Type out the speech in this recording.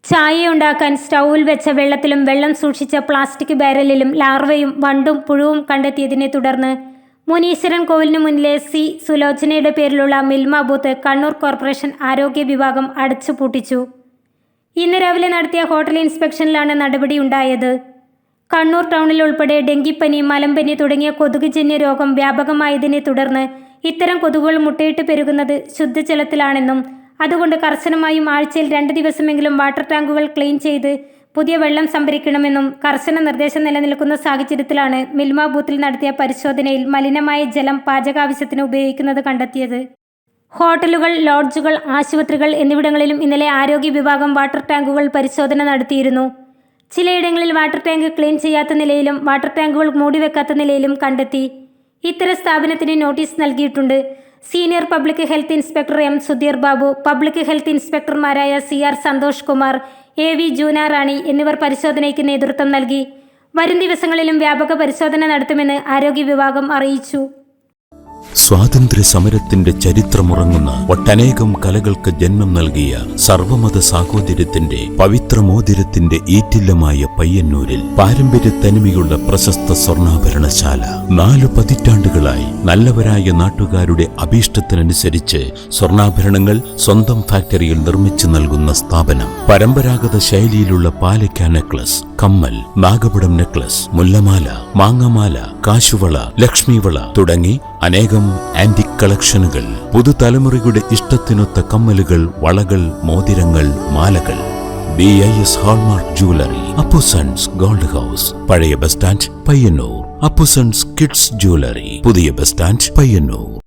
ചായയുണ്ടാക്കാൻ സ്റ്റൗവിൽ വെച്ച വെള്ളത്തിലും വെള്ളം സൂക്ഷിച്ച പ്ലാസ്റ്റിക് ബാരലിലും ലാർവയും വണ്ടും പുഴുവും കണ്ടെത്തിയതിനെ തുടർന്ന് മുനീശ്വരൻ കോവിലിന് മുന്നിലെ സി സുലോചനയുടെ പേരിലുള്ള മിൽമ ബൂത്ത് കണ്ണൂർ കോർപ്പറേഷൻ ആരോഗ്യ വിഭാഗം അടച്ചുപൂട്ടിച്ചു. ഇന്ന് രാവിലെ നടത്തിയ ഹോട്ടൽ ഇൻസ്പെക്ഷനിലാണ് നടപടിയുണ്ടായത്. കണ്ണൂർ ടൗണിൽ ഉൾപ്പെടെ ഡെങ്കിപ്പനി, മലമ്പനി തുടങ്ങിയ കൊതുകുജന്യ രോഗം വ്യാപകമായതിനെ തുടർന്ന് ഇത്തരം കൊതുകുകൾ മുട്ടയിട്ട് പെരുകുന്നത് ശുദ്ധജലത്തിലാണെന്നും അതുകൊണ്ട് കർശനമായും ആഴ്ചയിൽ 2 ദിവസമെങ്കിലും വാട്ടർ ടാങ്കുകൾ ക്ലീൻ ചെയ്ത് പുതിയ വെള്ളം സംഭരിക്കണമെന്നും കർശന നിർദ്ദേശം നിലനിൽക്കുന്ന സാഹചര്യത്തിലാണ് മിൽമ ബൂത്തിൽ നടത്തിയ പരിശോധനയിൽ മലിനമായ ജലം പാചകാവശ്യത്തിന് ഉപയോഗിക്കുന്നത് കണ്ടെത്തിയത്. ഹോട്ടലുകൾ, ലോഡ്ജുകൾ, ആശുപത്രികൾ എന്നിവിടങ്ങളിലും ഇന്നലെ ആരോഗ്യ വിഭാഗം വാട്ടർ ടാങ്കുകൾ പരിശോധന നടത്തിയിരുന്നു. ചിലയിടങ്ങളിൽ വാട്ടർ ടാങ്ക് ക്ലീൻ ചെയ്യാത്ത നിലയിലും വാട്ടർ ടാങ്കുകൾ മൂടിവെക്കാത്ത നിലയിലും കണ്ടെത്തി. ഇത്തരം സ്ഥാപനത്തിന് നോട്ടീസ് നൽകിയിട്ടുണ്ട്. Senior public health inspector M Sudheer Babu, public health ഇൻസ്പെക്ടർമാരായ CR സന്തോഷ് കുമാർ, AV ജൂന റാണി എന്നിവർ പരിശോധനയ്ക്ക് നേതൃത്വം നൽകി. വരും ദിവസങ്ങളിലും വ്യാപക പരിശോധന നടത്തുമെന്ന് ആരോഗ്യ വിഭാഗം അറിയിച്ചു. സ്വാതന്ത്ര്യ സമരത്തിന്റെ ചരിത്രമുറങ്ങുന്ന ഒട്ടനേകം കലകൾക്ക് ജന്മം നൽകിയ സർവമത സാഹോദര്യത്തിന്റെ പവിത്രമോതിരത്തിന്റെ ഈറ്റില്ലമായ പയ്യന്നൂരിൽ പാരമ്പര്യ തനിമയുള്ള പ്രശസ്ത സ്വർണ്ണാഭരണശാല 4 പതിറ്റാണ്ടുകളായി നല്ലവരായ നാട്ടുകാരുടെ അഭീഷ്ടത്തിനനുസരിച്ച് സ്വർണ്ണാഭരണങ്ങൾ സ്വന്തം ഫാക്ടറിയിൽ നിർമ്മിച്ചു നൽകുന്ന സ്ഥാപനം. പരമ്പരാഗത ശൈലിയിലുള്ള പാലക്ക നെക്ലസ്, കമ്മൽ, നാഗപടം നെക്ലസ്, മുല്ലമാല, മാങ്ങമാല, കാശുവള, ലക്ഷ്മിവള തുടങ്ങി അനേകം ആന്റിക് കളക്ഷനുകൾ, പുതുതലമുറയുടെ ഇഷ്ടത്തിനൊത്ത കമ്മലുകൾ, വളകൾ, മോതിരങ്ങൾ, മാലകൾ. BIS hallmark jewellery, Appusons gold house, പഴയ bus stand Payyanur. Appusons kids jewellery, പുതിയ ബസ് സ്റ്റാൻഡ് പയ്യന്നൂർ.